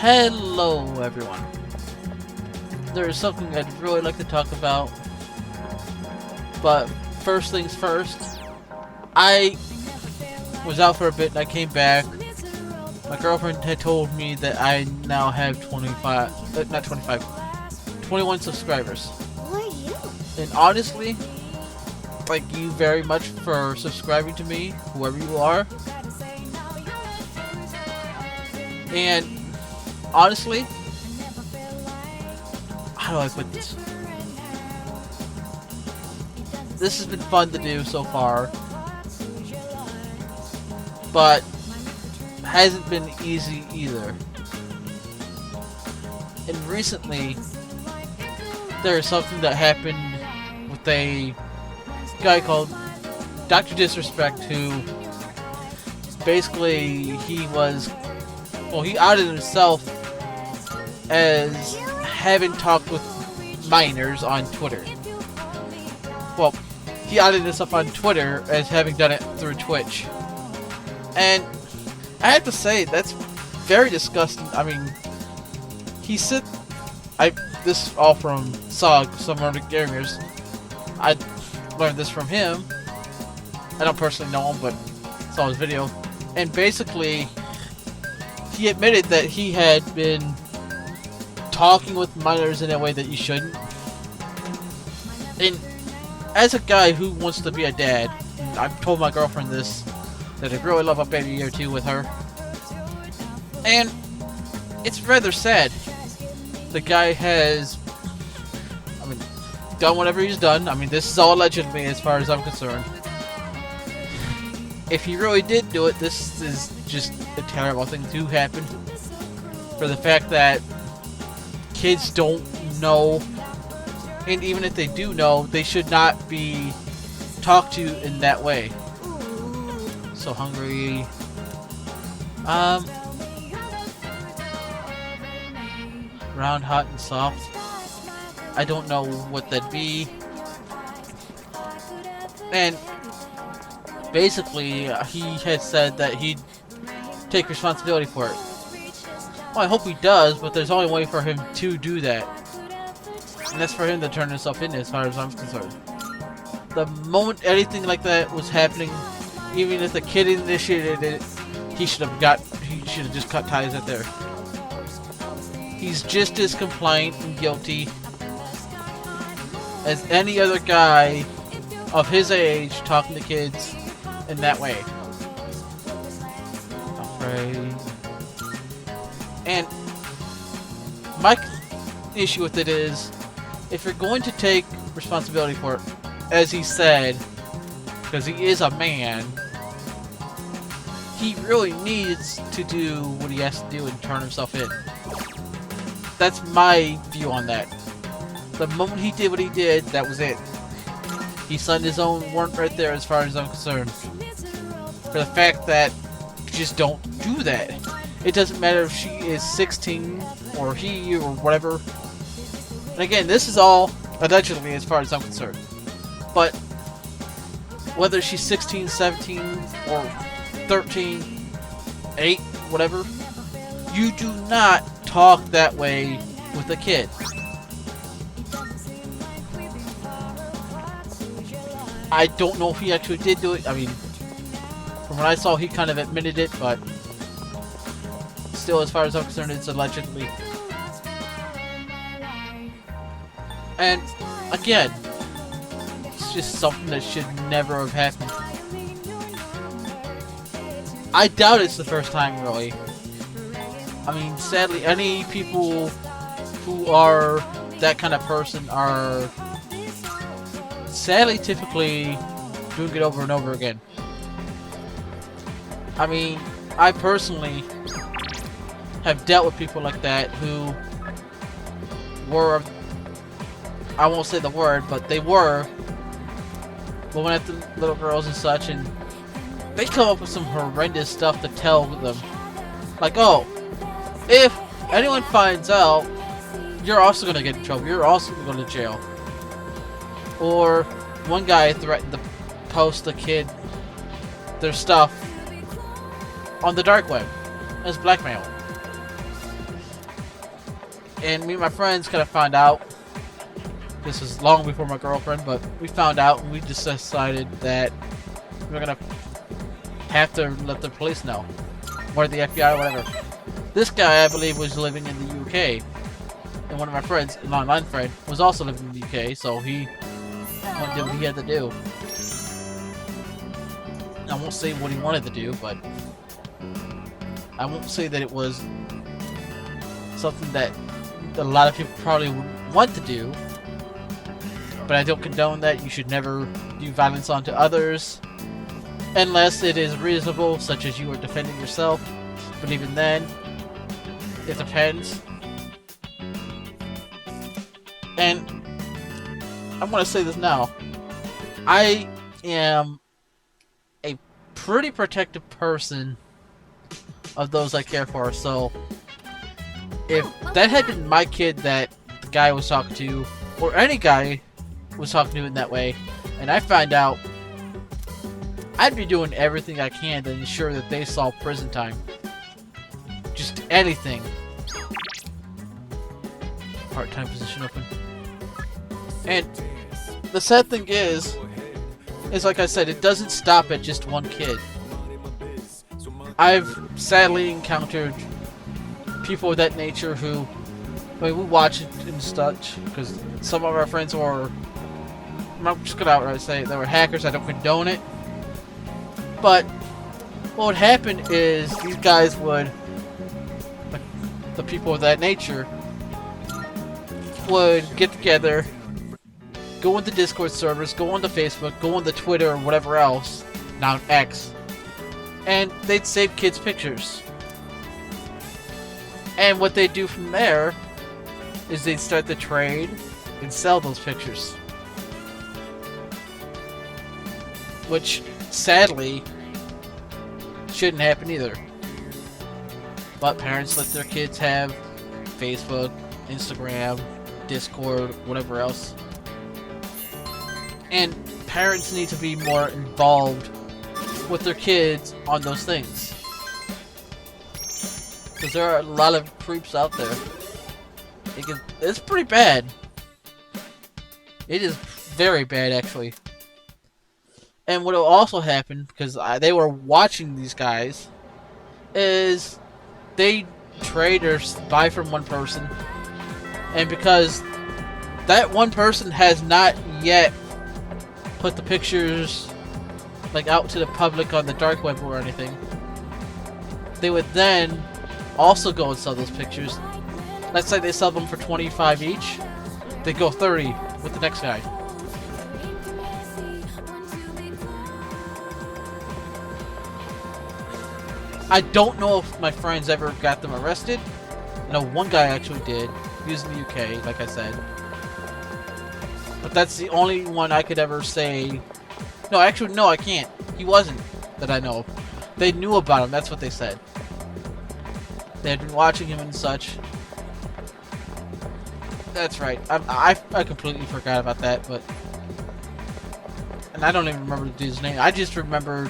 Hello everyone. There is something I'd really like to talk about, but first things first, I was out for a bit and I came back. My girlfriend had told me that I now have 21 subscribers. Who are you? And honestly, thank you very much for subscribing to me, whoever you are. And honestly, how do I put this? This has been fun to do so far, but hasn't been easy either. And recently, there is something that happened with a guy called DrDisrespect, who basically he outed himself as having talked with minors on Twitter. Well, he outed himself on Twitter as having done it through Twitch. And I have to say, that's very disgusting. I mean, he said, this is all from Sog, some Nordic Gamers. I learned this from him. I don't personally know him, but saw his video. And basically, he admitted that he had been talking with minors in a way that you shouldn't. And as a guy who wants to be a dad, and I've told my girlfriend this, that I really love a baby or two with her. And it's rather sad. The guy has, done whatever he's done. I mean, this is all allegedly as far as I'm concerned. If he really did do it, this is just a terrible thing to happen. For the fact that kids don't know, and even if they do know, they should not be talked to in that way. So hungry. Round, hot, and soft. I don't know what that'd be. And basically, he had said that he'd take responsibility for it. Well, I hope he does, but there's only a way for him to do that. And that's for him to turn himself in, as far as I'm concerned. The moment anything like that was happening, even if the kid initiated it, he should have just cut ties right there. He's just as compliant and guilty as any other guy of his age talking to kids in that way. Afraid. And my issue with it is, if you're going to take responsibility for it, as he said, because he is a man, he really needs to do what he has to do and turn himself in. That's my view on that. The moment he did what he did, that was it. He signed his own warrant right there, as far as I'm concerned. For the fact that you just don't do that. It doesn't matter if she is 16 or he or whatever. And again, this is all allegedly, as far as I'm concerned. But whether she's 16, 17, or 13, 8, whatever, you do not talk that way with a kid. I don't know if he actually did do it. I mean, from what I saw, he kind of admitted it, but still, as far as I'm concerned, it's allegedly. And again, it's just something that should never have happened. I doubt it's the first time, really. I mean, sadly, any people who are that kind of person are sadly typically doing it over and over again. I mean, I personally have dealt with people like that who were, I won't say the word, but they were going after little girls and such, and they come up with some horrendous stuff to tell them. Like, oh, if anyone finds out, you're also going to get in trouble. You're also going to go to jail. Or one guy threatened to post a kid their stuff on the dark web as blackmail. And me and my friends kind of found out. This was long before my girlfriend, but we found out and we just decided that we're gonna have to let the police know. Or the FBI or whatever. This guy, I believe, was living in the UK. And one of my friends, an online friend, was also living in the UK, so he did what he had to do. I won't say what he wanted to do, but I won't say that it was something that a lot of people probably would want to do. But I don't condone that. You should never do violence onto others unless it is reasonable, such as you are defending yourself. But even then, it depends. And I want to say this now. I am a pretty protective person of those I care for, so if that had been my kid that the guy was talking to, or any guy was talking to in that way, and I find out, I'd be doing everything I can to ensure that they saw prison time. Just anything. Part-time position open. And the sad thing is like I said, it doesn't stop at just one kid. I've sadly encountered people of that nature who, I mean, we watch it and such, because some of our friends were, I'm just gonna outright say, they were hackers. I don't condone it. But what would happen is these guys would, like, the people of that nature, would get together, go into Discord servers, go onto Facebook, go onto Twitter or whatever else, now X, and they'd save kids' pictures. And what they'd do from there is they'd start the trade and sell those pictures. Which, sadly, shouldn't happen either. But parents let their kids have Facebook, Instagram, Discord, whatever else. And parents need to be more involved with their kids on those things. Because there are a lot of creeps out there. It's pretty bad. It is very bad, actually. And what will also happen, because they were watching these guys, is they trade or buy from one person, and because that one person has not yet put the pictures like out to the public on the dark web or anything, they would then also go and sell those pictures. Let's say they sell them for 25 each, they go 30 with the next guy. I don't know if my friends ever got them arrested. I know one guy actually did. He was in the UK, like I said. But that's the only one I could ever say... No, actually, no, I can't. He wasn't, that I know of. They knew about him, that's what they said. They had been watching him and such. That's right. I completely forgot about that, but... And I don't even remember the dude's name. I just remember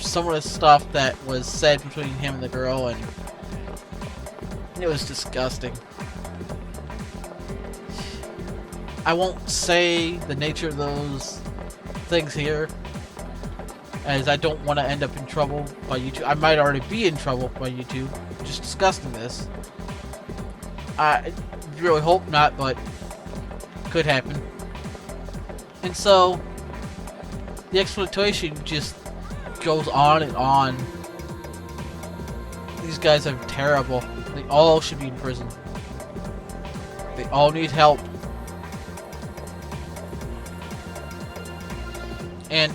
some of the stuff that was said between him and the girl, and it was disgusting. I won't say the nature of those things here, as I don't want to end up in trouble by YouTube. I might already be in trouble by YouTube just discussing this. I really hope not, but could happen. And so the exploitation just goes on and on. These guys are terrible. They all should be in prison. They all need help. And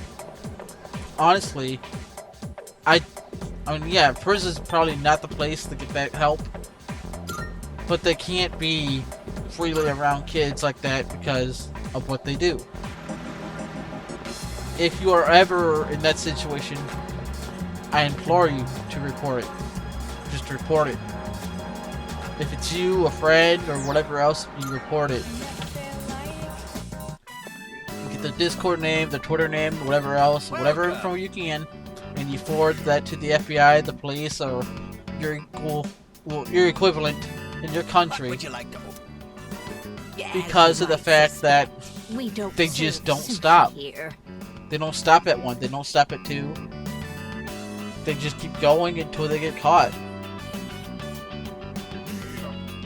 honestly, I mean, yeah, prison's probably not the place to get that help, but they can't be freely around kids like that because of what they do. If you are ever in that situation, I implore you to report it. Just report it. If it's you, a friend, or whatever else, you report it. You get the Discord name, the Twitter name, whatever else, whatever info you can, and you forward that to the FBI, the police, or your equivalent in your country Would you like to? because of the fact that they just don't stop. Here. They don't stop at 1. They don't stop at 2. They just keep going until they get caught.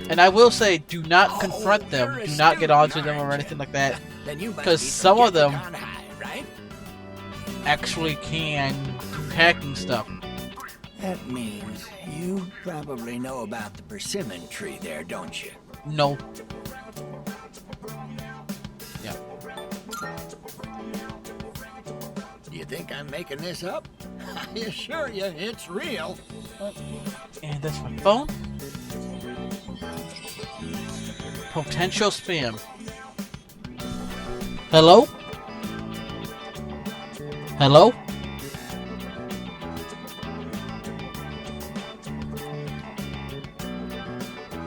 And I will say, do not confront them. Do not get onto them or anything like that. Because some of them actually can do hacking stuff. That means you probably know about the persimmon tree there, don't you? No. Yeah. You think I'm making this up? I assure you, it's real. And that's my phone. Potential spam. Hello? Hello?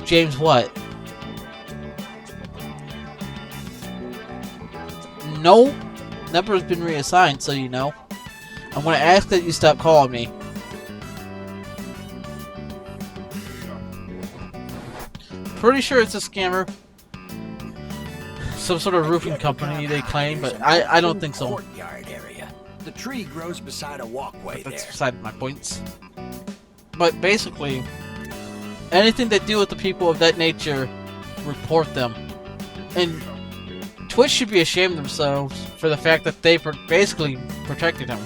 James what? No. Number's been reassigned, so you know. I'm gonna ask that you stop calling me. Pretty sure it's a scammer. Some sort of roofing company they claim, but I don't think so. Courtyard area. The tree grows beside a walkway That's there. beside my points. But basically, anything they do with the people of that nature, report them. And Twitch should be ashamed of themselves for the fact that they basically protected him.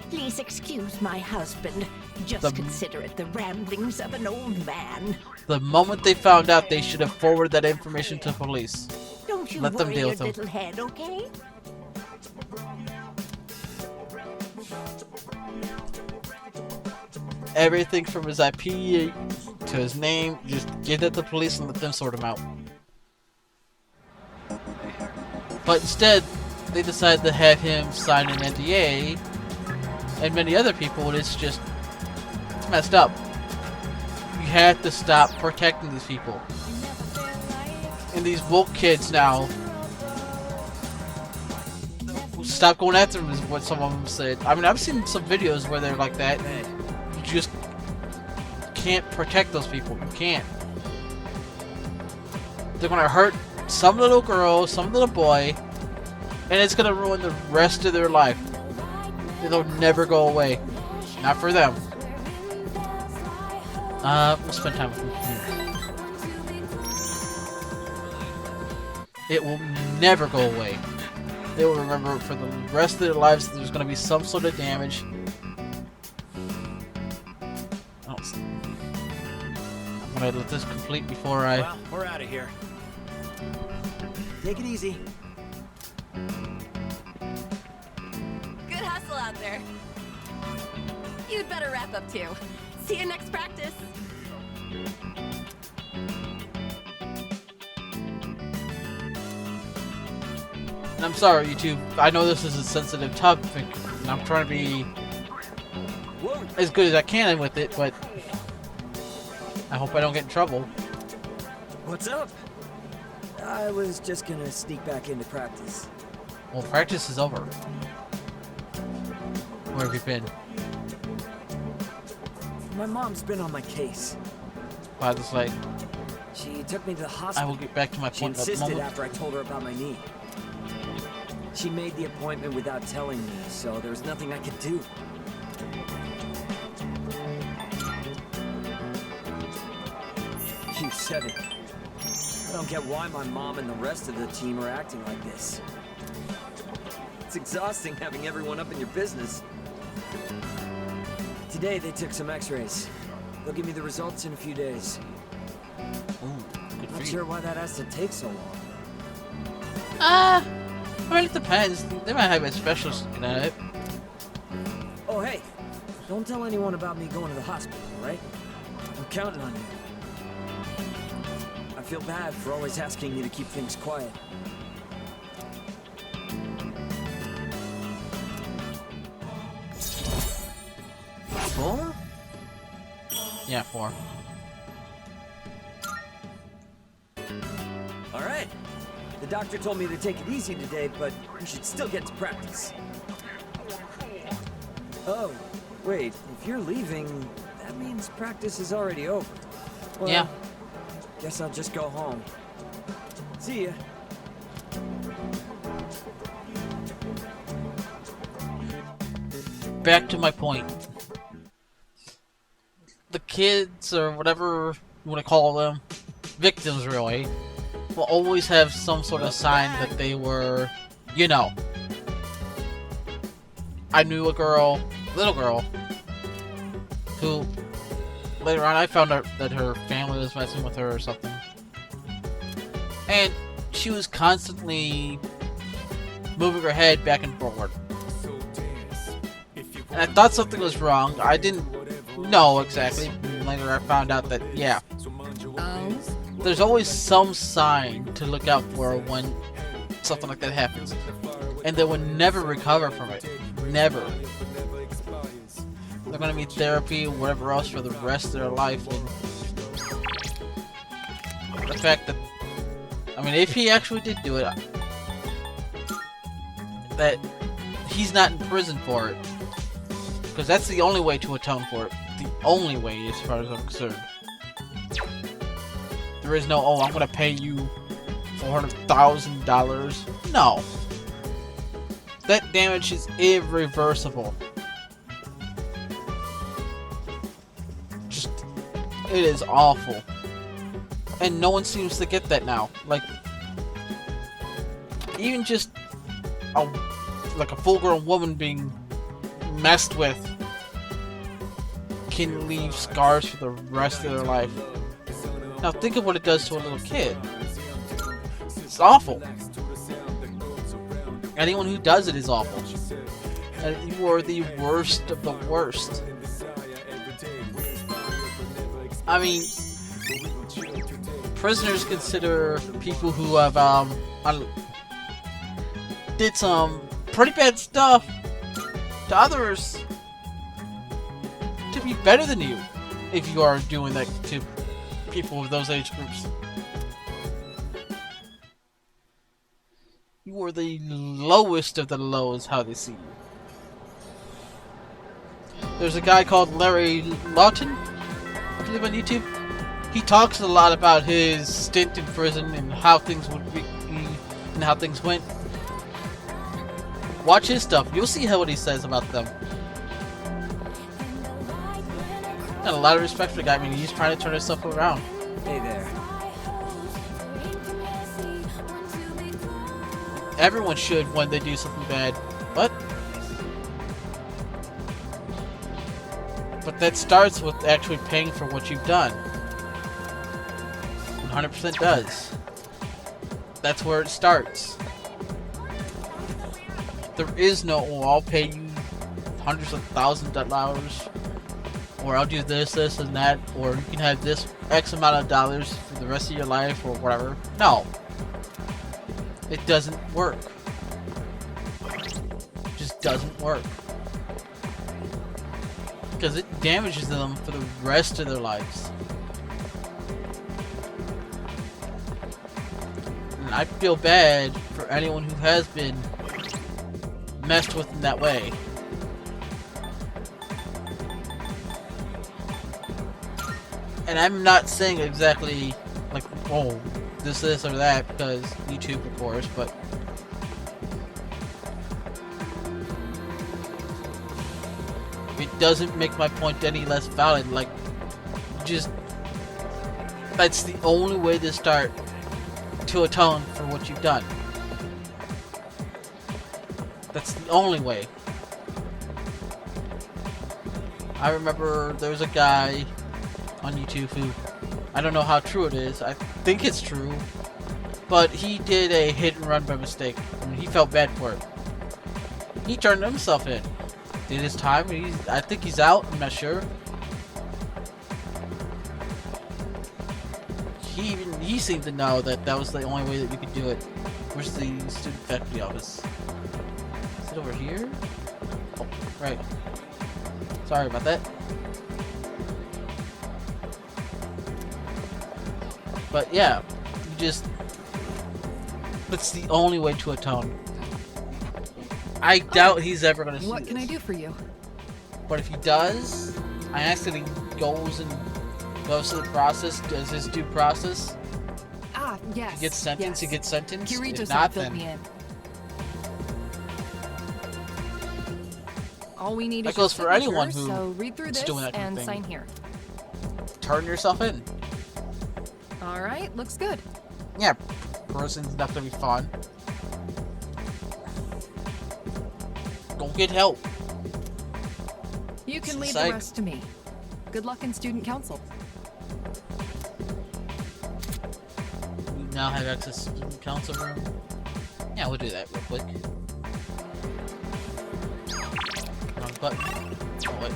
Please excuse my husband. Just The- consider it the ramblings of an old man. The moment they found out, they should have forwarded that information to police. Don't you Let them worry deal your with him. little head, okay? Everything from his IP to his name, just give that to the police and let them sort him out. But instead, they decided to have him sign an NDA, and many other people, and it's messed up. You have to stop protecting these people. And these woke kids now, stop going after them is what some of them said. I mean, I've seen some videos where they're like that. You just can't protect those people. You can't. They're gonna hurt some little girl, some little boy, and it's gonna ruin the rest of their life. It'll never go away. Not for them. We'll spend time with them. It will never go away. They will remember for the rest of their lives that there's going to be some sort of damage. I'm going to let this complete before I... Well, we're out of here. Take it easy. Good hustle out there. You'd better wrap up too. See you next practice. And I'm sorry, YouTube. I know this is a sensitive topic, and I'm trying to be as good as I can with it, but I hope I don't get in trouble. What's up? I was just gonna sneak back into practice. Well, practice is over. Where have you been? My mom's been on my case. By this light. She took me to the I hospital. will get back to my She point in a insisted moment. after I told her about my knee. She made the appointment without telling me, so there was nothing I could do. You said it. I don't get why my mom and the rest of the team are acting like this. It's exhausting having everyone up in your business. Today they took some x-rays. They'll give me the results in a few days. Ooh, good for Not you. sure why that has to take so long. I mean, it depends. They might have a specialist looking at it. Oh, hey. Don't tell anyone about me going to the hospital, right? I'm counting on you. I feel bad for always asking you to keep things quiet. Four? Yeah, 4. All right. The doctor told me to take it easy today, but you should still get to practice. Oh, wait. If you're leaving, that means practice is already over. Well, Yeah. Guess I'll just go home. See ya. Back to my point. The kids, or whatever you want to call them, victims really, will always have some sort of sign that they were, you know. I knew a girl, little girl, who later on I found out that her family was messing with her or something. And she was constantly moving her head back and forward. And I thought something was wrong. I didn't know exactly. Later I found out that, yeah. There's always some sign to look out for when something like that happens. And they will never recover from it. Never. They're gonna need therapy or whatever else for the rest of their life. And the fact that, I mean, if he actually did do it, that he's not in prison for it. Because that's the only way to atone for it. The only way, as far as I'm concerned. There is no, oh, I'm gonna pay you $400,000. No. That damage is irreversible. Just, it is awful. And no one seems to get that now. Like, even just like a full-grown woman being messed with can leave scars for the rest of their life. Now think of what it does to a little kid. It's awful. Anyone who does it is awful. And you are the worst of the worst. I mean, prisoners consider people who have did some pretty bad stuff to others to be better than you if you are doing that to people of those age groups. You are the lowest of the low is how they see you. There's a guy called Larry Lawton, I believe, on YouTube. He talks a lot about his stint in prison and how things would be and how things went. Watch his stuff. You'll see what he says about them. Got a lot of respect for the guy. I mean, he's trying to turn himself around. Hey there. Everyone should when they do something bad. But that starts with actually paying for what you've done. 100% does. That's where it starts. There is no, oh, I'll pay you hundreds of thousands of dollars, or I'll do this, this, and that, or you can have this X amount of dollars for the rest of your life, or whatever. No. It doesn't work. It just doesn't work. Because it damages them for the rest of their lives. And I feel bad for anyone who has been messed with in that way. And I'm not saying exactly like, oh, this or that, because YouTube, of course, but it doesn't make my point any less valid. Like, just, that's the only way to start to atone for what you've done. That's the only way. I remember there was a guy on YouTube who, I don't know how true it is, I think it's true, but he did a hit and run by mistake. I mean, he felt bad for it. He turned himself in. Did his time, I think he's out, I'm not sure. He seemed to know that that was the only way that you could do it. Where's the student faculty office? Is it over here? Oh, right. Sorry about that. But yeah, you just, that's the only way to atone. I doubt he's ever gonna see What can this. I do for you? But if he does, I ask that he goes and goes through the process, does his due process. Ah, yes. If he gets sentenced, he gets sentenced. Kirito If not, filled then me in. All we need that is your goes for anyone signature, who so read through is this doing that and thing. sign here. turn yourself in. All right, looks good. Yeah, prison's not gonna be fun. Go get help. You can It's leave like- the rest to me. Good luck in student council. We now have access to the council room. Yeah, we'll do that real quick. Wrong button. Oh, wait.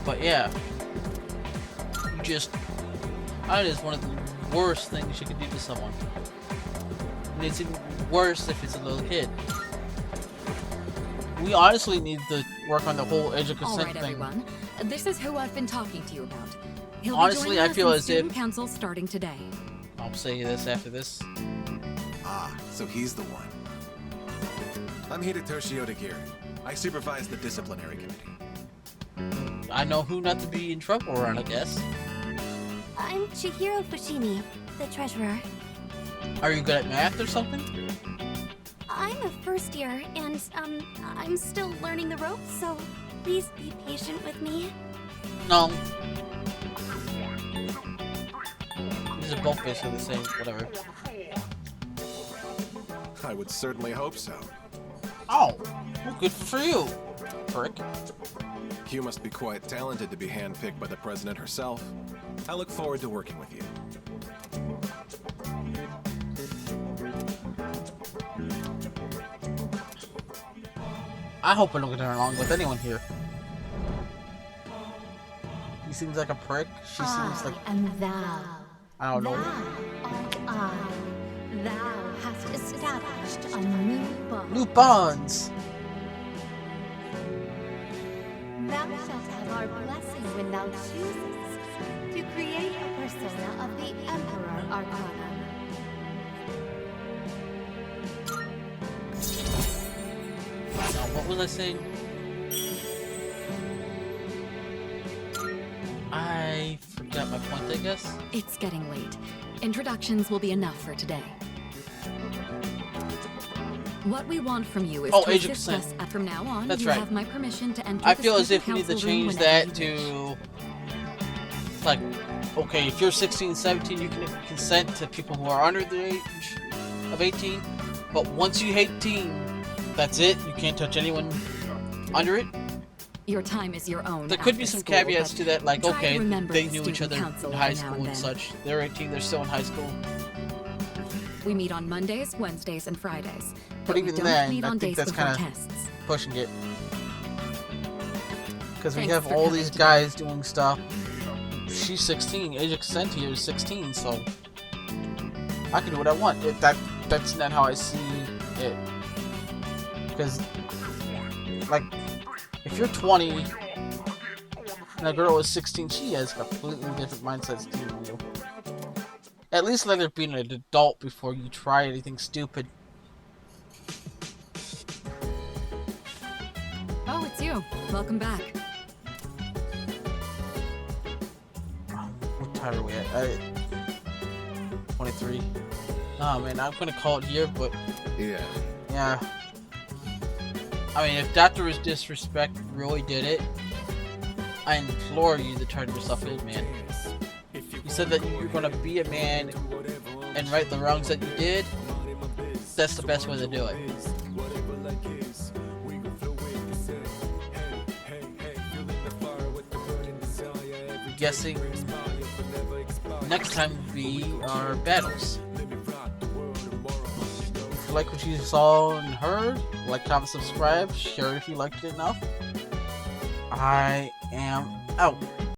But yeah, you just, that is one of the worst things you can do to someone. And it's even worse if it's a little kid. We honestly need to work on the whole age of All consent right, thing. everyone. This is who I've been talking to you about. He'll Honestly, be joining I us feel in as student if- council starting today. I'll say this after this. Ah, so he's the one. I'm Hidetoshi Odagiri. I supervise the disciplinary committee. I know who not to be in trouble around, I guess. I'm Chihiro Fushimi, the treasurer. Are you good at math or something? I'm a first year, and, I'm still learning the ropes, so please be patient with me. No. These are both basically the same, whatever. I would certainly hope so. Oh, well, good for you, prick. You must be quite talented to be handpicked by the president herself. I look forward to working with you. I hope I don't get along with anyone here. He seems like a prick. She seems like, And thou. I don't know. art I. Thou hast established a new bond. New bonds. Thou shalt have our blessing when thou choosest to create a persona of the Emperor Arcana. Now, what was I saying? I forgot my point, I guess. It's getting late. Introductions will be enough for today. What we want from you is Oh, to age of assist consent. us. From now on, That's you right. have my permission to enter I the feel as student if we need to council room change whenever that you wish. to, like, okay, if you're 16, 17, you can consent to people who are under the age of 18, but once you hit 18, that's it. You can't touch anyone under it. Your time is your own. There could at be the some school, caveats but to that, like, try to okay, remember they the knew each student other council in high every now school and then. such. They're 18, they're still in high school. We meet on Mondays, Wednesdays, and Fridays. But we even don't then, meet I on think days that's before kinda- tests. Pushing it. Because we Thanks have for all coming these today. guys doing stuff. She's 16, age of consent here is 16, so I can do what I want. That's not how I see it. Because, like, if you're 20 and a girl is 16, she has completely different mindsets than you. At least let her be an adult before you try anything stupid. Oh, it's you. Welcome back. What time are we at? 23. Oh man, I'm gonna call it here, but Yeah. yeah. I mean, if DrDisrespect really did it, I implore you to turn yourself in, man. You said that you're gonna be a man and right the wrongs that you did. That's the best way to do it. I'm guessing next time will be our battles. If you like what you saw and heard, like, comment, subscribe, share if you liked it enough. I am out.